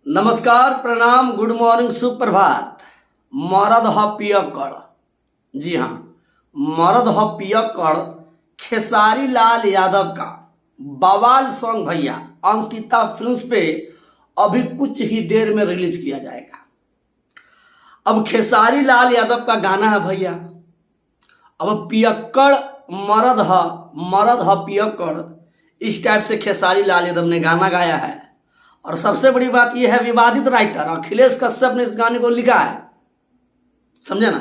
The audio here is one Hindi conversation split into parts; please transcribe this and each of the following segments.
नमस्कार, प्रणाम, गुड मॉर्निंग, सुप्रभात। मरद ह पियक्कड़। जी हाँ, मरद ह पियक्कड़ खेसारी लाल यादव का बवाल सॉन्ग भैया अंकिता फिल्म्स पे अभी कुछ ही देर में रिलीज किया जाएगा। अब खेसारी लाल यादव का गाना है भैया। अब पियक्कड़ मरद ह पियक्कड़, इस टाइप से खेसारी लाल यादव ने गाना गाया है। और सबसे बड़ी बात यह है, विवादित राइटर अखिलेश कश्यप ने इस गाने को लिखा है, समझे ना।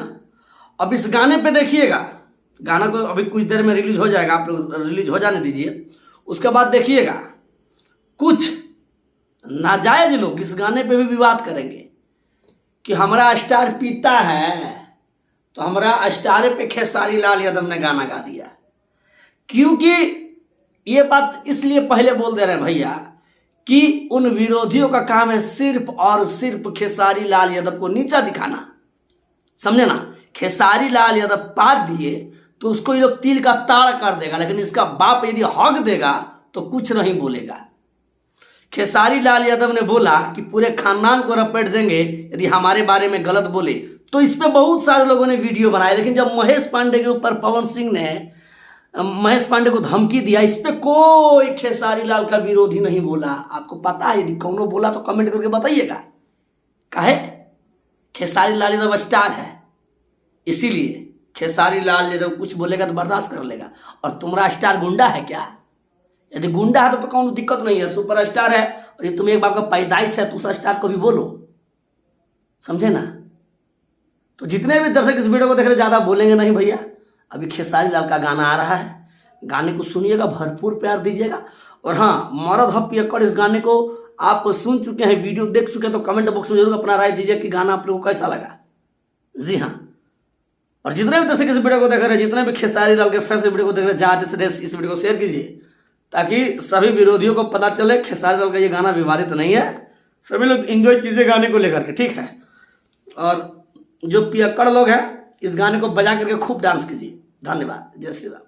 अब इस गाने पे देखिएगा, गाना तो अभी कुछ देर में रिलीज हो जाएगा, आप लोग रिलीज हो जाने दीजिए। उसके बाद देखिएगा कुछ नाजायज लोग इस गाने पे भी विवाद करेंगे कि हमारा स्टार पीता है, तो हमारा स्टार पे खेसारी लाल यादव ने गाना गा दिया। क्योंकि ये बात इसलिए पहले बोल दे रहे हैं भैया कि उन विरोधियों का काम है सिर्फ और सिर्फ खेसारी लाल यादव को नीचा दिखाना, समझे ना। खेसारी लाल यादव पाद दिए तो उसको ये लोग तिल का ताड़ कर देगा, लेकिन इसका बाप यदि हक देगा तो कुछ नहीं बोलेगा। खेसारी लाल यादव ने बोला कि पूरे खानदान को रपेट देंगे यदि हमारे बारे में गलत बोले, तो इस पे बहुत सारे लोगों ने वीडियो बनाए। लेकिन जब महेश पांडे के ऊपर पवन सिंह ने महेश पांडे को धमकी दिया, इस पे कोई खेसारी लाल का विरोधी नहीं बोला। आपको पता है, यदि कौनो बोला तो कमेंट करके बताइएगा। काहे? खेसारी लाल यादव स्टार है, इसीलिए खेसारी लाल यादव कुछ बोलेगा तो बर्दाश्त कर लेगा। और तुम्हारा स्टार गुंडा है क्या? यदि गुंडा है तो कौन दिक्कत नहीं है, सुपर स्टार है। और ये तुम्हें एक बाप का पैदाइश है, दूसरा स्टार को भी बोलो, समझे ना। तो जितने भी दर्शक इस वीडियो को देख रहे, ज्यादा बोलेंगे नहीं भैया। अभी खेसारी लाल का गाना आ रहा है, गाने को सुनिएगा, भरपूर प्यार दीजिएगा। और हाँ, मरद ह पियक्कड़, इस गाने को आप सुन चुके हैं, वीडियो देख चुके हैं, तो कमेंट बॉक्स में जरूर अपना राय दीजिए कि गाना आप लोगों को कैसा लगा। जी हाँ, और जितने भी दर्शक इस वीडियो को देख रहे हैं, जितने भी खेसारी लाल के फैंस वीडियो को देख रहे हैं, ज्यादा से इस वीडियो को शेयर कीजिए, ताकि सभी विरोधियों को पता चले खेसारी लाल का ये गाना विवादित नहीं है। सभी लोग एंजॉय कीजिए गाने को लेकर के, ठीक है। और जो पियक्कड़ लोग हैं, इस गाने को बजा करके खूब डांस कीजिए। धन्यवाद। जय श्री राम।